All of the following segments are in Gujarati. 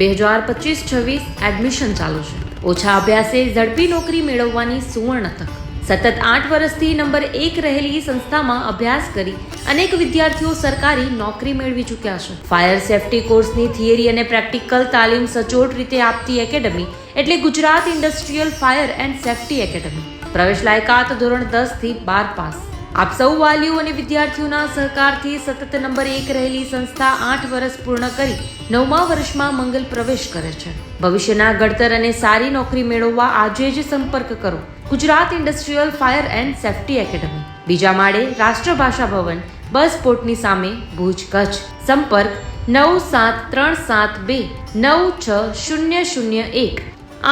2025-26 એડમિશન ચાલુ છે. ઓછા અભ્યાસે ઝડપી નોકરી મેળવવાની સુવર્ણ તક. સતત 8 વર્ષથી નંબર 1 રહેલી સંસ્થામાં અભ્યાસ કરી અનેક વિદ્યાર્થીઓ સરકારી નોકરી મેળવી ચૂક્યા છે. ફાયર સેફટી કોર્સની થિયરી અને પ્રેક્ટિકલ તાલીમ સચોટ રીતે આપતી એકેડમી એટલે Gujarat industrial fire and safety academy. પ્રવેશ લાયકાત ધોરણ 10 થી 12 પાસ. આપ સૌ વાલીઓ અને વિદ્યાર્થીઓના સહકારથી સતત નંબર 1 રહેલી સંસ્થા 8 વર્ષ પૂર્ણ કરી 9મા વર્ષમાં મંગલ પ્રવેશ કરે છે. ભવિષ્યના ઘડતર અને સારી નોકરી મેળવવા આજે જ સંપર્ક કરો Gujarat industrial fire and safety academy, બીજા માળે રાષ્ટ્રભાષા ભવન, બસ પોર્ટની સામે, ભુજ, કચ્છ. સંપર્ક 9737296001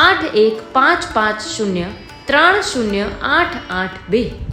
8155030882.